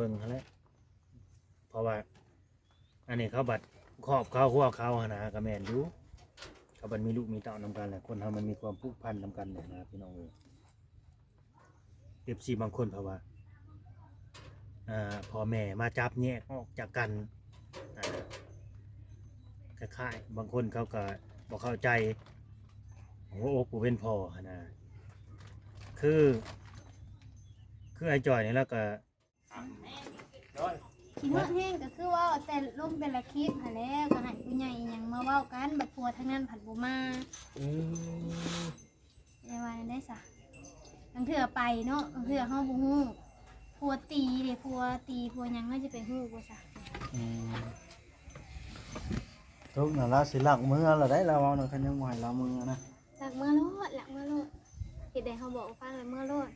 เบิ่งหั่นแหละเพราะว่าอันนี้เขาบัดครอบเขาหัวเขาหนนะก็แม่นอยู่เขาบัดมีลูกมีเต้านำกันแหละคนเฮามันมีความผูกพันนำกันเนี่ยนะพี่น้องเอ้ยFCบางคนเพราะว่าพ่อแม่มาจับแยกออกจากกันคล้ายๆบางคนเขาก็บ่เข้าใจหัวอกผู้เป็นพ่อหั่นนะคือไอ้จอยนี่แล้วก็คิดว่าแห้งก็คือว่าแต่ลงแต่ละคลิปหั่นแหล้วก็ให้ผู้ใหญ่หยังมาเว้ากันบัดผัวทั้งนั้นผัดบ่มาได้ว่าได้ซะบางเทื่อไปเนาะบางเทื่อเฮาบ่ฮู้ผัวตีเด้ผัวตีผัวหยังเฮาสิไปฮู้บ่ซะทุกนั่นละสิลักมือละได้เราเอาหน่อยคันยังบ่ให้เรามือนะ หลักเมื่อโลดหลักเมื่อโลดเฮ็ดได้เฮาบอกฟังแล้วเมื่อโลด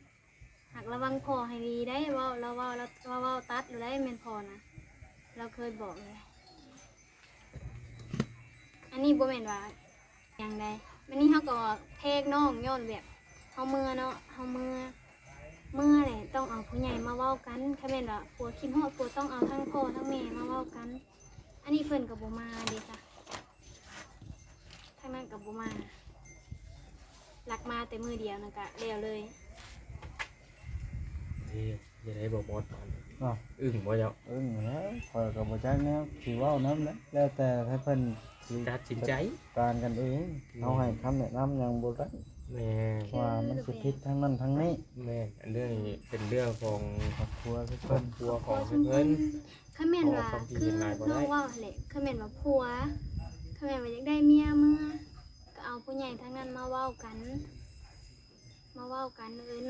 หากระวังพอให้ดีได้เว้าเราเว้าเราเว้าตัดอยู่ได้แม่นพอนะเราเคยบอกเลยอันนี้บ่แม่นว่าอย่างใดวันนี้เฮาก็เพกน้องย้อนแบบเฮาเมื่อเนาะเฮาเมื่อแหละต้องเอาผู้ใหญ่มาเว้ากันถ้าแม่นว่าผัวคิดฮอดผัวต้องเอาทั้งพ่อทั้งแม่มาเว้ากันอันนี้เพิ่นก็บ่มาเด้จ้ะทางนั้นก็บ่มาหลักมาแต่มือเดียวนั่นก็แล้วเลยอย่าได้บอกหมดตอน อ้าว อึ้งบ่เจ้า แล้วข่อยก็บ่จักแนวสิเว้านำแล้วแต่ให้เพิ่นสิ ตัดสินใจ การกันเองเอาให้คำแนะนำหยังบ่ได้ แม่ ว่ามันสิผิดทั้งนั้นทั้งนี้ แม่อันเรื่องนี้เป็นเรื่องของ ครอบครัวคือ ครอ เพิ่ บ น ครัวของเพิ่น คำแม่นว่าคือน้องว่าแหละคำแม่นว่าผัวคำแม่นว่าอยากได้เมียเมื่อก็เอาผู้ใหญ่ทั้งนั้นมาเว้ากัน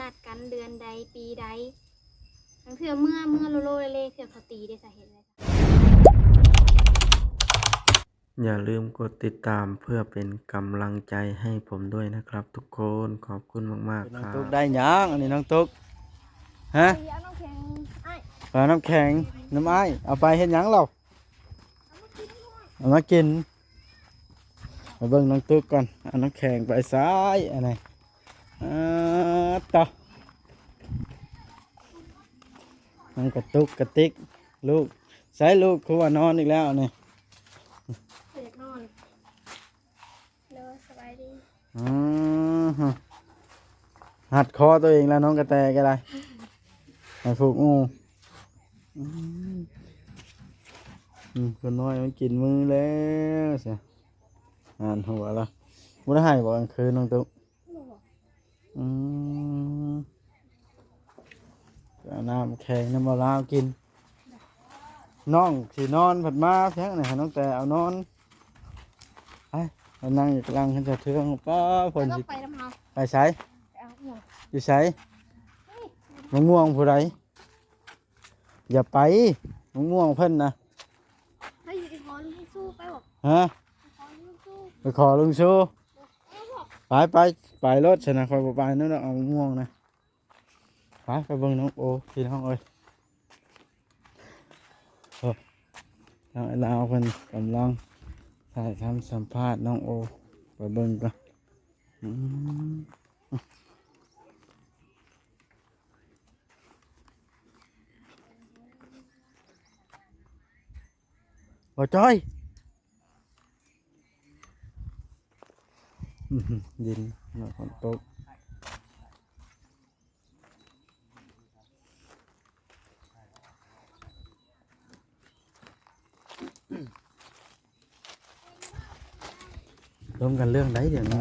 นัดกันเดือนใดปีใดทั้งเถื่อเมื่อโลเล่เถื่อเขาตีได้สาเหตุอะไร อย่าลืมกดติดตามเพื่อเป็นกำลังใจให้ผมด้วยนะครับทุกคนขอบคุณมากๆครับน้องตุ๊กได้หยังอันนี้น้องตุ๊กฮะ เอาน้ำแข็งไอ้ ปลาน้ำแข็งน้ำอ้ายเอาไปเฮ็ดหยังเราเอามากินมาเบิ่งน้องตุ๊กก่อนเอาน้ำแข็งไปซ้ายอันไหนต่อน้องกระตุกกระติกลูกใส่ลูกคือว่านอนอีกแล้วนี่ เด็กนอนเลยสบายดี หัดคอตัวเองแล้วน้องกระแตก็ได้ให้ผูกงูคนน้อยมันกินมือแล้วเสียอ่านหัวละมุดให้บอกกลางคืนน้องตุ๊กเอาน้ำแข็งน้ำมะนาวกินน้องสีนอนผัดมาเพียงไหนให้น้องแต่เอานอนไปนั่งอยู่กลางขันจะเทืองป้าฝน ต้อ สิ งไปน้ำเฮา ไปใช้ เอาหัว อยู่ใช้มะม่วงผู้ใดอย่าไปมะม่วงเพิ่นนะ เฮ้ยขอลูกสู้ไปบอก ฮะ ขอลูกสู้ ไปขอลุงชูไปรถชนะคอยไปนั่นเอามะม่วงนะไปเบิ่งน้องโอพี่น้องเอ้ยทางลาวเพิ่นกำลังถ่ายทำสัมภาษณ์น้องโอไปเบิ่งกันบ่จ้อยดินแล้วฝนตกร่วมกันเรื่องไหนเดี๋ยวนี้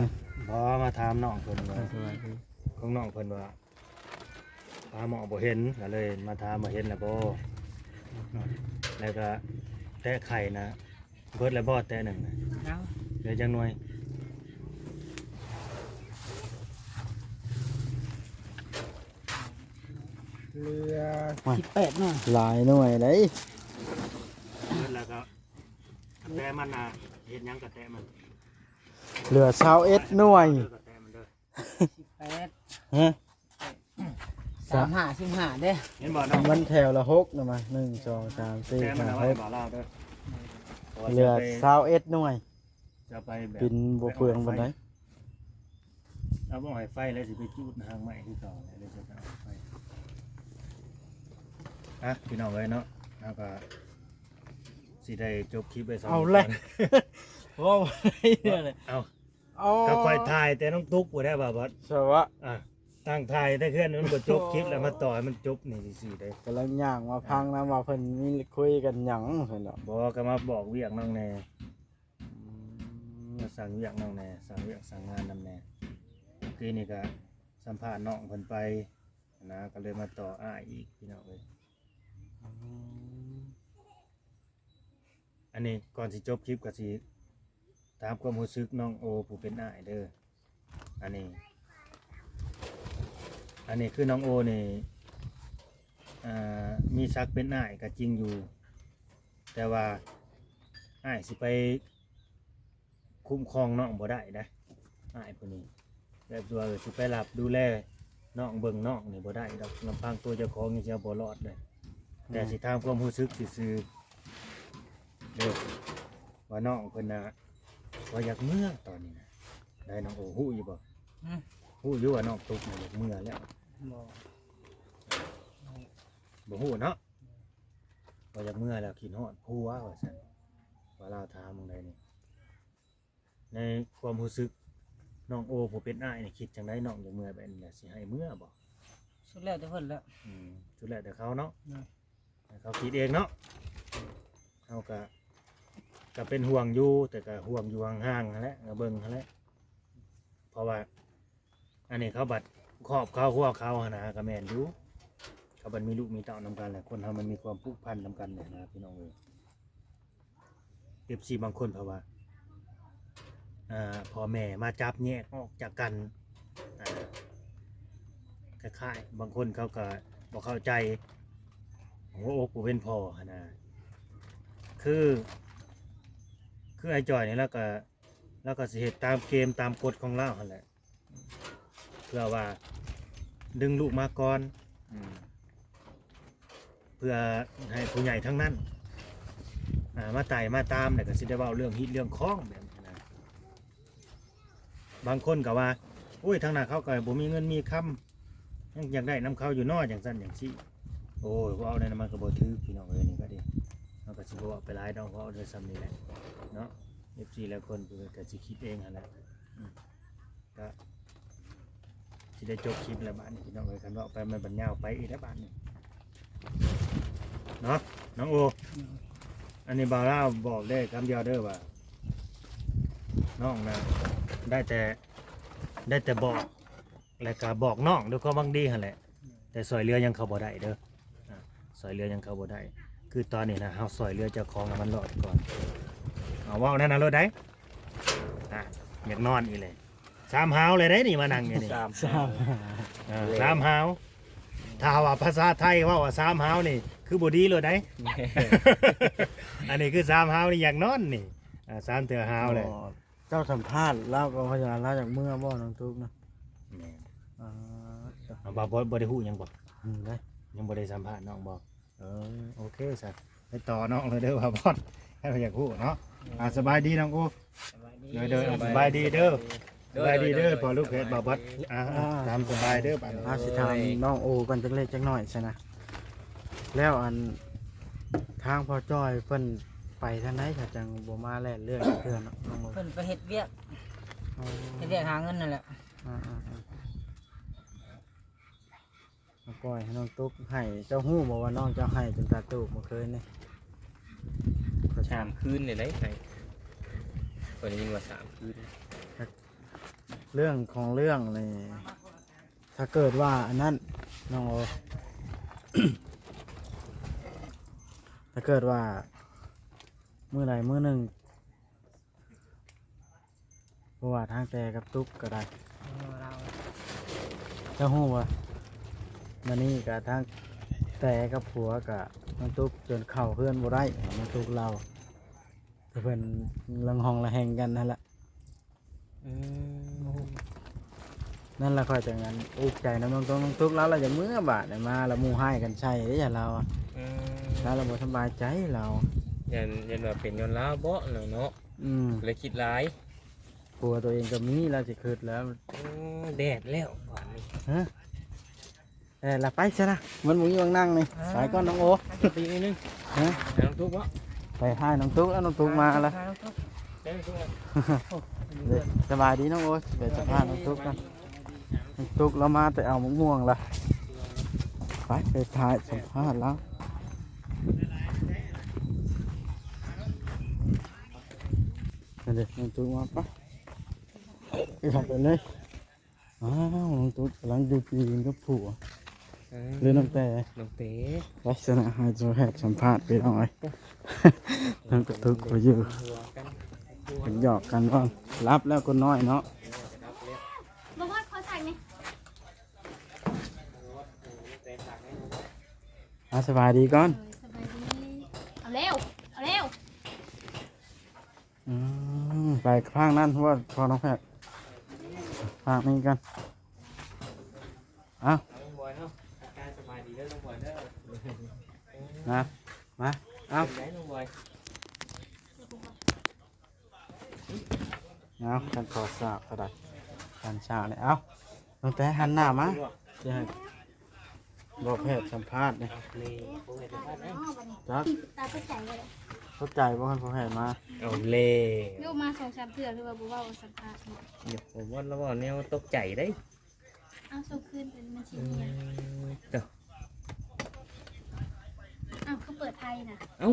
บ่มาถามน้องเพิ่นว่า สวัสดี ของน้องเพิ่นว่าปลาหมอบ่เห็นก็เลยมาถามมาเห็นแล้วบ่แล้วก็แตะไข่นะเบิดแล้วบ่แตะหนึ่งนะเดี๋ยวจังหน่วย เรือ18หน่อย หลายหน่วยเลย เบิดแล้วก็แตะมันน่ะเฮ็ดหยังก็แตะมัน เหลือ21หน่วย เด้อก็แตะมันเด้อ 18 ฮะ 35เด้ เห็นบ่น้อง มันแถวละ6นะมา1 2 3 4 แตะมันเอาไว้ 5 บ่ลาวเด้อ 6เหลือ21หน่วย จะไปแบบ กินบ่เปลืองปานใด เอาบ่ให้ไฟแล้วสิไปจูดทางใหม่คือเก่าเลยจะเอาไฟ พี่น้องเอ้ยเนาะแล้วก็สิได้จบคลิปไป2 เอาเลย ว้าวเนี่ยเลย เอา เอา ก็ค่อยถ่ายแต่น้องตุ๊กบ่ได้บ่บ่ สวะ ตั้งถ่ายได้เพื่อนมันก็จบคลิปแล้วมาต่อให้มันจบนี่สิได้ กำลังย่างมาพังนะว่าเพิ่นมีคุยกันหยังเพิ่นเนาะ บ่ก็มาบอกเวียกน้องแน่มาสั่งเวียกน้องแน่สั่งเวียกสั่งงานนำแน่คือนี่ก็สัมภาษณ์น้องเพิ่นไปนะก็เลยมาต่ออ้ายอีกพี่น้องเอ้ยอันนี้ก่อนสิจบคลิปก็สิถามความรู้สึกน้องโอผู้เป็นอ้ายเด้ออันนี้คือน้องโอนี่มีศักดิ์เป็นอ้ายก็จริงอยู่ แต่ว่าอ้ายสิไปคุ้มครองน้องบ่ได้นะอ้ายผู้นี้แบบว่าสิไปรับดูแลน้องเบิ่งน้องนี่บ่ได้ดอกลำพังตัวเจ้าของนี่จะบ่รอดเลยแต่สิถามความรู้สึกซื่อๆเด้อว่าน้องเพิ่นน่ะว่าอยากเมื่อตอนนี้นะได้น้องโอฮู้อยู่บ่ฮู้อยู่ว่าน้องตุกน่ะอยากเมื่อแล้ว บ่ บ่ฮู้เนาะว่าอยากเมื่อแล้วคิดฮอดผัวว่าซั่นว่าเราถามมึงได้นี่ในความรู้สึกน้องโอผู้เป็นอ้ายนี่คิดจังไดน้องอยากเมื่อแบบนี้แหละสิให้เมื่อบ่ สุดแล้วแต่เพิ่นแล้ว สุดแล้วแต่เขาเนาะ อืม ให้เขาคิดเองเนาะเฮาก็เป็นห่วงอยู่แต่ก็ห่วงอยู่ห่างๆนั่นแหละก็เบิ่งนั่นแหละเพราะว่าอันนี้เขาบัดครอบเขาหัวเขาหั่นนะก็แม่นอยู่เขาบัดมีลูกมีเต้านำกันแหละคนเฮามันมีความผูกพันนำกันเนี่ยนะพี่น้องเอ้ย FC บางคนเพราะว่าพ่อแม่มาจับแยกออกจากกันคล้ายๆบางคนเขาก็บ่เข้าใจหัวอกผู้เป็นพ่อหั่นนะคือไอ้จอยนี่แล้วก็สิเฮ็ดตามเกมตามกฎของเราหั่นแหละเพื่อว่าดึงลูกมาก่อนเพื่อให้ผู้ใหญ่ทั้งนั้นมาไต่มาตามแต่ก็สิได้เว้าเรื่องฮิตเรื่องคล้องแบบนี้นะบางคนก็ว่าอุ้ยทางนั้นเขาก็บ่มีเงินมีคำยังอยากได้น้ำเขาอยู่นอกอย่างสั้นอย่างซี่โอ้ยว่าเอาในนั้นมันก็บ่ถือพี่น้องเอ้ยนี่ก็ดีมันก็สิบ่ว่าไปหลายดอกเพราะเอาได้ซ้ำนี่แหละเนาะ FC แล้วคนเพิ่นก็สิคิดเองหั่นแหละก็สิได้จบคลิปแล้วบาดนี้พี่น้องเอ้ยคันว่าไปมันบัดยาวไปอีกแล้วบาดนี้เนาะน้องโออันนี้บ่าวลาวบอกได้คำเดียวเด้อว่าน้องนะได้แต่บอกแล้วก็บอกน้องด้วยความหวังดีหั่นแหละแต่ซอยเรือยังเข้าบ่ได้เด้อซอยเรือยังเข้าบ่ได้คือตอนนี้นะเฮาซอยเรือเจ้าของให้มันรอดก่อนเอาเว้านั่นน่ะรถได้อยากนอนอีเลย3 หาวเลยได้นี่มานั่งอยู่นี่3 หาวถ้าว่าภาษาไทยว่า3 หาวนี่คือบ่ดีเลยได้ อันนี้คือ3 หาวนี่อยากนอนนี่3 เทื่อหาวเลย เจ้าสัมภาษณ์เล่าก็พยานเล่าจากเมื่อบ่น้องตุ๊กนะ แม่น อ่า เอาบ่ได้ฮู้หยังบ่ ได้ ยังบ่ได้สัมภาษณ์น้องบ่โอเคซะไปต่อน้องเลยเด้อว่าบ่ให้อยากฮู้เนาะสบายดีน้องโอ สบายดี เด้อสบายดีเด้อสบายดีเด้อพอลูกเพชรบ่บัดตามสบายเด้อบัดนี้ สิถามน้องโอกันจักเล็กจักน้อยใช่นะแล้วอันทางพ่อจ้อยเพิ่นไปทางไหนถ้าจังบ่มาแล่นเรื่องเพื่อนเนาะน้องโอ เพิ่นไปเฮ็ดเวียก อ๋อ เฮ็ดเวียกหาเงินนั่นแหละ มาปล่อยให้น้องตุ๊กให้เจ้าฮู้บอกว่าน้องเจ้าให้จนตาตูบเมื่อคืนนี่ 3 คืนเลยได้ไงคนนี้ยินว่า3 คืน เรื่องของเรื่องนี่ถ้าเกิดว่าอันนั้นน้องโอ ถ้าเกิดว่ามื้อใดมื้อหนึ่งเพราะว่าทางแต่กับตุ๊กก็ได้ เรา เจ้าฮู้ว่ามันนี่กับทางแต่กับผัวกับน้องตุ๊กจนเข้าเพื่อนบ่ได้น้องตุ๊กเราแต่เพิ่นลังห้องละแหงกันนั่นแหละนั่นแหละค่อยจังนั้นอุกใจน้องตุ๊กเราจะเมื่อบาดเนี่ยมาแล้วหมู่ให้กันใช่ได้อย่าเราอะแล้วเราบ่สบายใจเรา ยันว่าเป็นย้อนลาวบ่เนาะ เลยคิดหลาย ผัวตัวเองก็มีแล้วสิคิดแล้ว แดดแล้วบ้านนี้ ฮะ แต่ละไปซะนะมันบ่มีวางนั่งนี่ไปก่อนน้องโอ ตีนิดนึง ฮะ น้องทุกบ่ ไปให้น้องตุ๊กแล้วน้องตุ๊กมาแล้ว เด้อทุก สบายดีน้องโอไปสัมภาษณ์น้องตุ๊กกันน้องตุ๊กเรามาแต่เอามะม่วงละไปถ่ายสัมภาษณ์แล้วเด็กน้องตุ๊กมาไปทำไปเลยอ้าวน้องตุ๊กกำลังดูปีนกับผัวเรื่องน้ำแต่ น้องเต๋ ลักษณะให้จะแหกสัมภาษณ์ไปหน่อยน้องตุ๊กก็อยู่เป็นหยอกกันว่ารับแล้วก็น้อยเนาะ บ่ว่าขอสั่งนี่ สบายดีก่อน สบายดีเอาเร็วเอาเร็ว ไปข้างนั้นเพราะว่าพอน้องแพทย์ข้างนี้กันเอา น้องบอยเนาะอาการสบายดีเด้อน้องบอยเด้อ นะมาเอา เป็นไงน้องบอย เอากันขอสาบกระดาษกันชาเลยเอาน้องแต่หันหน้ามาจะให้บอกแพทย์สัมภาษณ์เนี่ย นี่โอ้ยจะพลาดนะ อ้อบัดนี้ จัก ตาก็ใจเลย เข้าใจว่าท่านพอแพทย์มา เอาเล่ ลูกมา2-3เทื่อหรือว่าบ่เว้าสัมภาษณ์นี่ เดี๋ยวผมว่าแล้วว่าแนวตกใจได้ อ้าวส่งคืนเป็นบัญชีเมีย เด้อ อ้าวเขาเปิดไทยน่ะ เอ้า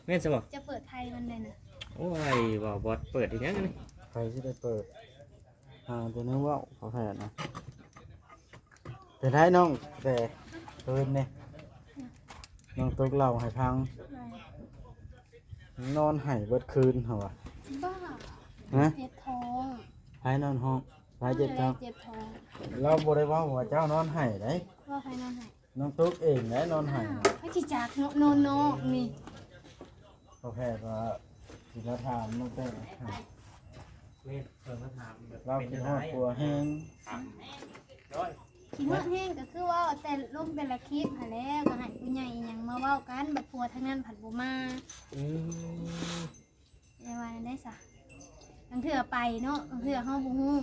แม่นซะบ่ จะเปิดไทยมันเลยน่ะ โอ้ยว่าบอดเปิดอีกยังนี่ ใครที่ได้เปิดตัวนี้ว่าพอแพทย์นะเป็นได้น้องแต่คืนเนี่ยน้องตุ๊กเล่าให้พังนอนให้เบิดคืนเหรอวะ บ้า ฮะ เจ็บท้อง ไห้นอนห้องไห้เจ็บท้อง เจ็บท้อง เราบ่ได้เว่าว่าเจ้านอนให้ได้ ว่าใครนอนให้ น้องตุ๊กเองได้นอนให้ ไม่จิจากโนโนนี่ พอแพทย์ว่าสิเราถามน้องเต้น แม่เพิ่นมาถามแบบ เราคิดฮอดกลัวแห้ง คิดว่าแห้งก็คือว่าแต่ลงเป็นละคลิปหาแล้วก็ให้ผู้ใหญ่อิหยังมาเว้ากันแบบผัวทั้งนั้นผัดบ่มา อืม ได้ว่าได้ซะบางเทื่อไปเนาะบางเทื่อเฮาบ่ฮู้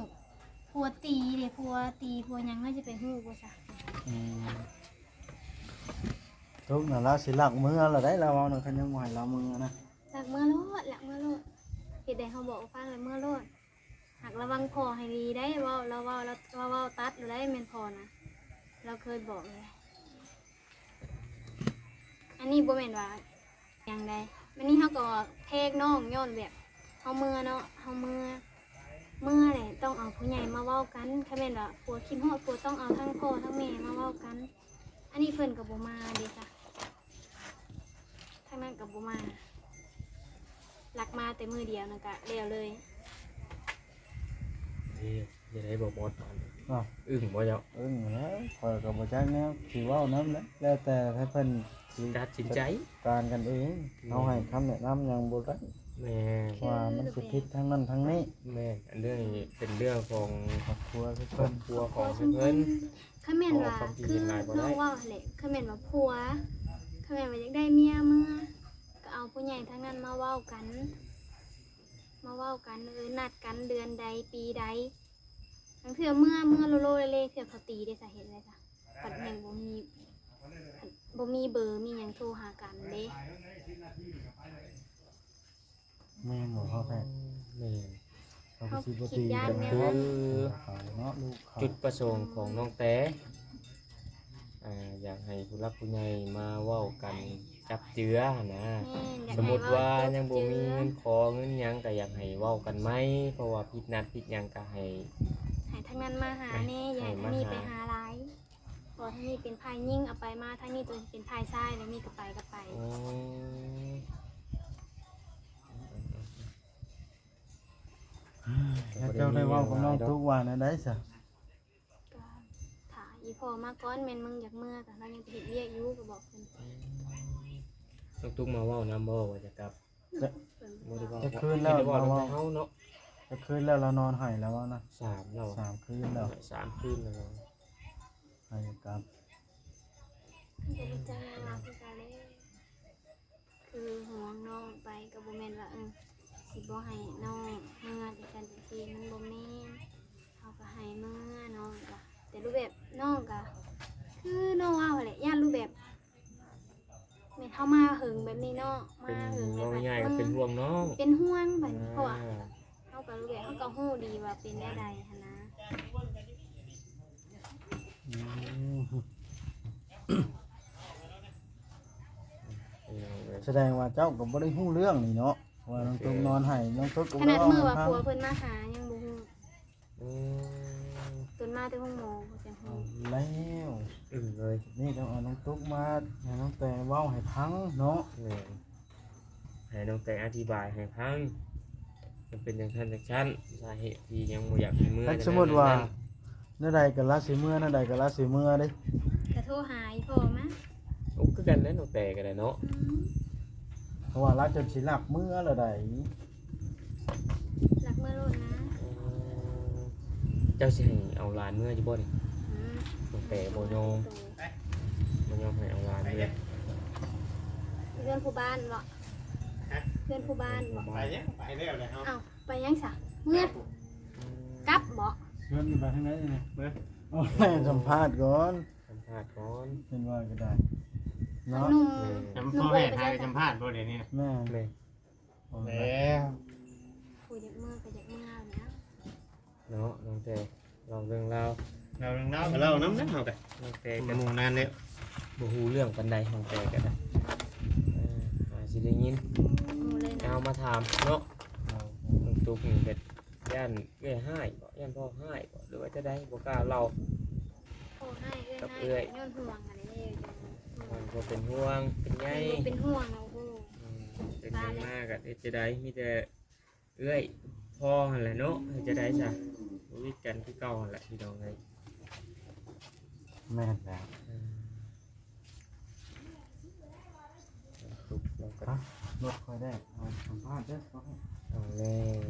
ผัวตีเด้ผัวตีผัวหยังเฮาจะไปฮู้บ่ซะ ตุ๊กน่ะเราสิลักมือเราได้เราเอาหนังคันยังบ่ให้เรามือนะ หลักเมื่อโลดหลักเมื่อโลดเฮ็ดได้เฮาบอกฟังแล้วเมื่อโลดหากระวังพอให้ดีได้เว้าเราเว้าแล้วเว้าตัดอยู่ได้แม่นพอนะเราเคยบอกเลยอันนี้บ่แม่นว่าหยังใดวันนี้เฮาก็เทกน้องย้อนแบบเฮาเมื่อเนาะเฮาเมื่อแหละต้องเอาผู้ใหญ่มาเว้ากันถ้าแม่นว่าผัวคิดฮอดผัวต้องเอาทั้งพ่อทั้งแม่มาเว้ากัน อันนี้เพิ่นก็บ่มาเด้จ้ะทางนั้นก็บ่มาหลักมาแต่มือเดียวนั่นก็แล้วเลย นี่จะได้บอกบอดตอน อ้าว อึ้งบ่เจ้า แล้วคอยก็บ่จักแนวสิเว้านำแล้วแต่ให้เพิ่นสิ ตัดสินใจ การกันเองเอาให้คำแนะนำหยังบ่ได้ แม่ ว่ามันสิผิดทั้งนั้นทั้งนี้ แม่อันเรื่องนี้เป็นเรื่องของ ครอบครัวคือ ครอ เพิ่ บ น ครัวของเพิ่น ข้าแม่นว่า ขอความคิด คื เห็ อน หลายบ่ น้ ได้ องว่าแหละข้าแม่นว่าผัวข้าแม่นว่าอยากได้เมียเมื่อก็เอาผู้ใหญ่ทั้งนั้นมาเว้ากันนัดกันเดือนใดปีใดทั้งเทื่อเมื่อโลเล่เทื่อเขาตีได้สาเหตุอะไรจ้ะปัดแห่งบ่มีเบอร์มีหยังโทรหากันเด้ แม่นบ่พ่อแพทย์ แม่ เขาก็สิบ่ตีกัน คือ เขาเนาะลูกเขา จุดประสงค์ของน้องแต้อยากให้ผู้รักผู้ใหญ่มาเว้ากันจับเจือนะ แม่นอยาก สมมติว่ายังบ่มี ให้ เงินขอเงินหยังก็อยากให้เว้ากันไหมเพราะว่าผิดนัดผิดหยังก็ให้ ให้ทั้งนั้นมาหาแน่อย่าให้ทั้งนี้ไปหาหลายพอทั้งนี้เป็นพายยิ่งเอาไปมาทั้งนี้ตัวเป็นพายซ้ายแล้วนี่ก็ไปก็ไป อ๋อ แล้วเจ้าได้เว้ากับน้องทุกวันนะได้ซะ ก็ถ่ายอีพอมาก้อนแม่นมึงอยากเมื่อแต่เรายังไปเห็นเรียกอยู่ก็บอกเพิ่น ต้องตุ้มมาเว้านำบ่ว่าจะกลับ เพิ่น บ่ได้เว้า จะคืนแล้ว บ่ได้ เรา เว้า เว้า เฮาเนาะ จะคืนแล้วเรานอนให้แล้วนะ 3แล้ว 3คืนแล้ว 3คืนแล้ว ให้กลับ ก็ดีใจว่าคือกันเลยคือห่วงน้องไปก็บ่แม่นว่าสิบ่ให้น้องเมื่อแต่กันจังซี่มันบ่แม่นเฮาก็ให้เมื่อน้องก็แต่รูปแบบน้องก็คื คือน้องว่าแหละย่านรูปแบบแม่นเฮามาหึงแบบนี้เนาะ เป็ มาน หึงแบบ ง่ายๆก็เป็นห่วงน้อง เป็นห่วงบัดนี้เพราะว่า อ่า เฮาก็รู้แบบเฮาก็ฮู้ดีว่าเป็นแนวใดหันนะ อืม พี่น้องเอ้ย แสดงว่าเจ้าก็บ่ได้ฮู้เรื่องนี่เนาะว่าน้องตุ๊กนอนให้น้องตุ๊กก็ ข บ่ นา ได้ ด เว้า มื้อ ให้ ว่า ฟัง ผัวเพิ่นมาหายังบ่ฮู้ อืม จนมาแต่ห้องหมอเพิ่นจัง เอา ฮู้ แล้ว เลย นี่ต้องเอาน้องตุ๊กมาให้น้องแต่เว้าให้ฟังเนาะ แม่นให้น้องแต่อธิบายให้ฟังมันเป็นอย่างนั้นอย่างชั้นสาเหตุที่ยังบ่อยากให้เมื่อ ถ้าสมมุติว่าเนื้อใดก็ละสิเมื่อเนื้อใดก็ละสิเมื่อเด้ ก็โทรหาอีพ่อมา โอ้คือกันแล้วน้องแต่ก็ได้เนาะ อืม เพราะว่าละจนสิหลับเมื่อละใด รักเมื่อโลดนะ อืมเจ้าสิให้เอาหลานเมื่ออยู่บ่นี่ อืม น้องแต่บ่ยอมบ่ยอมให้เอาหลานเมื่อ เพื่อนผู้บ้านบ่เพื่อนผู้บ้านบ่ ไปยังไปแล้วเลยครับ เอ้าไปยังซะเมื่อกลับบ่ เชิญไปทางไหนนี่เบิ่งเอาให้สัมภาษณ์ก่อน สัมภาษณ์ก่อน เป็นว่าก็ได้เนาะ หนุ่ม จำพ่อแม่ทายสัมภาษณ์บ่เดี๋ยวนี้ แม่ แม่ เอาไป แล้ว ผู้อยากเมื่อก็อยากเมื่อแล้ว เนาะน้องแต่ลองเรื่องราว เราเล่ากับเราน้ำนักเอาแต่ น้องแต่ ก ก็ ระมูนานแล้ว บ่ฮู้เรื่องปานใดน้องแต่ก็ได้อาจสิได้ยิน หมู่เลยนะ เอามาถามเนาะ เอา น้องตุ๊กนี่เฮ็ดย่านเอ้อยให้บ่ย่านพ่อให้บ่หรือว่าจะได้บ่กล้าเล่า โอ้ให้เอ้ย กับ ให้ เอื้อย ย้อนห่วงอะไรนี่ มันบ่เป็นห่วงเป็นใย เป็นห่วงเอาโห อืมเป็นหยังมากก็เฮ็ดจะได้มีแต่เอื้อยพ่อหั่นแหละเนาะเฮ็ดจะได้จ้ะบ่วิดกันคือเก่าหั่นแหละพี่น้องเอ้ย แม่นแล้ว ตุ๊กเราก็ รถค่อยได้เอาสัมภาษณ์เด้อเอาให้ เอาแล้ว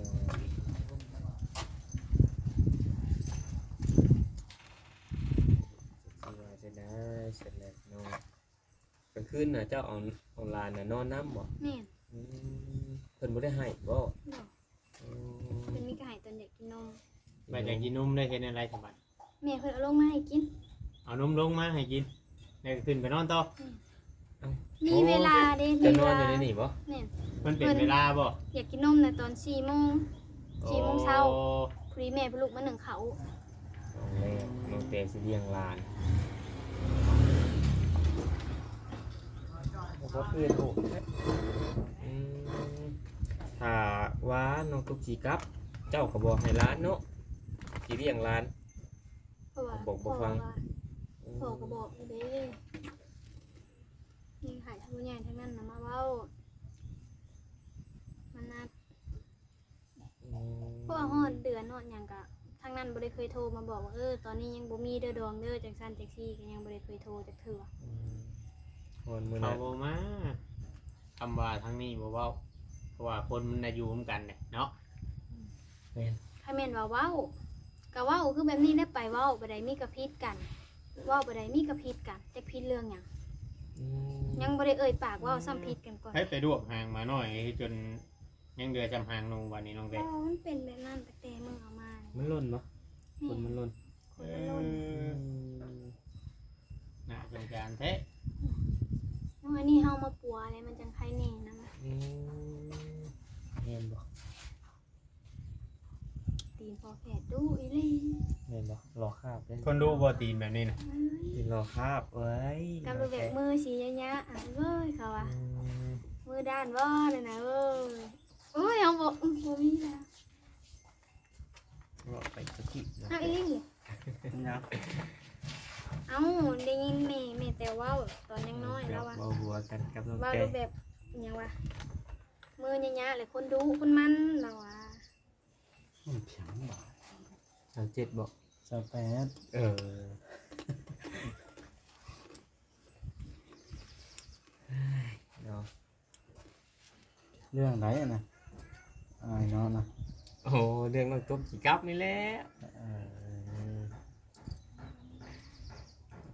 สิว่าจะได้เสร็จแล้วเนาะกลางคืนน่ะเจ้าเอาหลานน่ะนอนน้ำบ่ แม่น อืมเพิ่นบ่ได้ให้บ่ บอก อืม เป็นมีกระหายตอนอยากกินนม ไปจากกินนมได้เห็นอะไรสบัด แม่เพิ่นเอาลงมาให้กิน เอานมลงมาให้กินแล้วก็ขึ้นไปนอนต่อ มีเวลาเด้ จะ มี น เว อนอ ลา ยู่ในนี่บ่ แม่น มันเป็นเวลาบ่ อยากกินนมในะตอน4 โมง 4 โมงเช้า โอ้ พอดีแม่เพนลุกมาหนึ่งเขา เอาแล้วน้องเตสิเลี้ยงหลานบ่เพื่อนโอ้อืมถ้าว่าน้องตุ๊กสิกลับ เจ้าก็บ่ให้หลานเนาะสิเลี้ยงหลาน เพราะว่า บอกบ่ฟัง พ่อก็บอกเด้นี่หายทั้งผู้ใหญ่ทั้งนั้นนะมาเว้ามันนัด อืม เพราะว่าฮอดเดือนฮอดหยังก็ทางนั้นบ่ได้เคยโทรมาบอกว่าตอนนี้ยังบ่มีเด้อดองเด้อจังซั่นจังซี่ก็ยังบ่ได้เคยโทรจักเทื่อ อืมคนมื้อ เขา นั้น บ่มาคำว่าทางนี้บ่เว้าเพราะว่าคนมันน่ะอยู่ร่วมกันเนี่ยเนาะ แม่น ถ้าแม่นว่าเว้าก็เว้าคือแบบนี้ได้ไปเว้าบ่ได้มีกระพิดกันเว้าบ่ได้มีกระพิดกันจักพิดเรื่องหยัง อืม ยังบ่ได้เอ่ยปากเว้าซ้ำพิดกันก่อน ให้ไปรวบหางมาหน่อยจนยังเดือจำหางลงวันนี้น้องเด็ก มันเป็นแบบนั้นตั้งแต่มึงเอามา มันล่นบ่คนมันล่น คนละล้น น่าสงสารแท้ น้องอันนี้เฮามาปัวอะไรมันจังไคแน่นะมะ อืมแม่นบ่ ตีนพอแผดดูอีหลี แม่นบ่รอคาบเด้ คนดูบ่ตีนแบบนี้นะ เอ้ย กินรอคาบเอ้ย กับรูปแบบมือสียะๆอ่ะเว้ยเขาว่า อืม มือด้านว่าเลยนะเว้ยโอ้ยเอาบอกบ่มีแล้ว รอไปสักทีนะ เอาอีหลี เนี่ย เอาได้ยินแม่แต่เว่าตอนยังน้อยแล้วว่า เบาหัวกันกับน้อง ว่า แก รูปแบบอิหยังวะมือยะๆเลยคนดูคนมันเราว่า มันเพียงบ่ เอาเจ็ดบอก สแปด เออเนาะ เรื่องไหนอะนะอายเนาะนะ โอ้เรื่องน้องตุ๊กกี่กับนี่แหละ เออ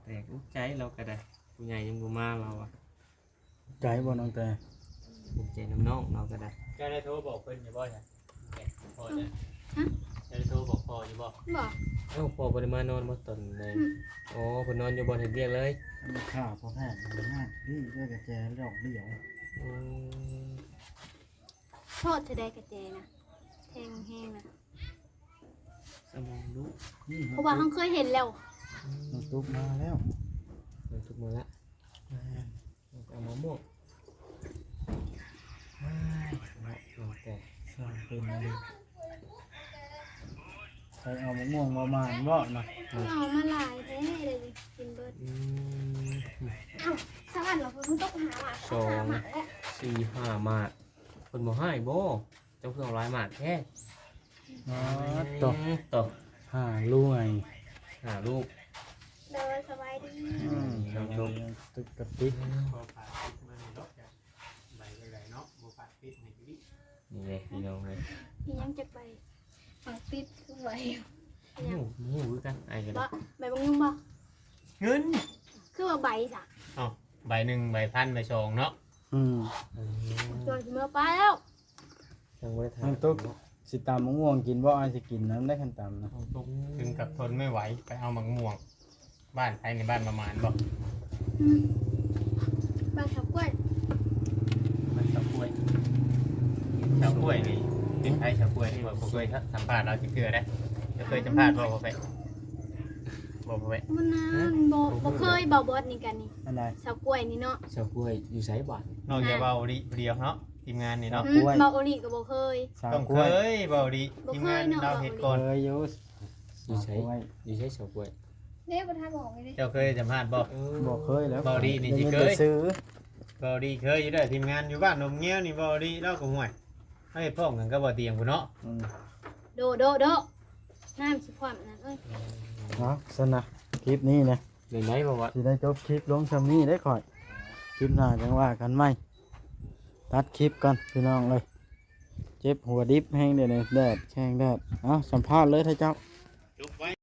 แต่อุ๊ยใจเราก็ได้ผู้ใหญ่ยังบ่มาเราอ่ะ ใจบ่น้องแต่ ภูมิใจน้ำน้องเราก็ได้ ก็ได้โทรบอกเพิ่นอยู่บ่จ้ะพอจะ โ จะได้โทรบอกพ่ออยู่บ่ บ่ เอ้าพ่อบ่ได้มานอนบ่ตอนใดอ๋อเพิ่นนอนอยู่บ่เฮ็ดเวียกเลย อันนี้ข้าวพอแพทย์มันมากนี่ด้วยกระแจดอกเดี่ยว อืม โทษจะได้กระเจนะแทงแห้งนะ สมองลุก นี่ เพราะว่าเขาเคยเห็นแล้ว น้องตุ๊กมาแล้ว มันทุกมื้อละเอามะม่วงแต่ สร้างเป็นอะไรใครเอามะม่วงมาหมานบ่นะ เอามาหลายแท้เลยกินเบิด อืม เอ้าสวัสดีเหรอคุณต้องหาหมา สอง หาหมาแล้ว สี่ห้าหมาดเพิ่นบ่ให้บ่เจ้าเพิ่นเอาหลายหมาดแท้ อ๋อต่อ ต่อ หาลูกไง หาลูก เดินสบายดี น้องตุ๊กตุ๊กกระติก นี่เลยพี่น้องเลย พี่ยังจะไปฝังติดคือไว้ หมูคือกันไอ้กัน บ่ใบบางยุ่งบ่ เงิน คือว่าใบจ้ะ ใบหนึ่งใบพันใบชองเนาะ อืม จนเมื่อไปแล้ว ยังไม่ได้ท น้องตุ๊กสิตามมะม่วงกินบ่อ้ายสิกินน้ำได้ขั้นต่ำนะ ถึงกับทนไม่ไหวไปเอาหมักม่วง บ้านใครในบ้านประมาณบอก อืมบางขับกล้วย มันชาวกล้วยชาวกล้วยนี่เป็นไทยชาวกล้วยที่บอกผมเคยสัมภาษณ์เราที่เกลือได้จะเคยสัมภาษณ์บอกไปบอกไป มันนานบ่เคยบ่บดนี่กันนี่ อันใด สาวกล้วยนี่เนาะ ำชาวกล้วยอยู่ไสบ้าน นอกจากเบาดีเดียวเนาะทีมงานนี่เนาะ อืมบ่โอริก็บ่เคย สาว ต้อง ก เค ล้วย ยเบาดีทีมงานเราเห็ดก่อน เคยอยู่ อยู่ไส สาวกล้วย อยู่ไสชาวกล้วย เนี่ยบ่ทันบอกเลย เจ้าเคยสัมภาษณ์บอก บ่เคยแล้ว บ่ดีนี่สิเคย ได้ซื้อ เบาดีเคยอยู่ด้วยทีมงานอยู่บ้านนมเงี้ยวนี่เบาดีเล่าก็ห่วยให้พ่อกันก็บ่เตียงกูเนาะ อืม โดน้ำสิความนั่นเอ้ย เนาะสนะคลิปนี้นะ เลยไหนบอกว่า สิได้จบคลิปลงซำนี้ได้ข่อยคลิปหน้าจังว่ากันไหมตัดคลิปกันพี่น้องเลยเจ็บหัวดิบแห้งเดี๋ยวนี้แดดแข้งแดดเอาสัมภาษณ์เลยท่านเจ้า จุบไว้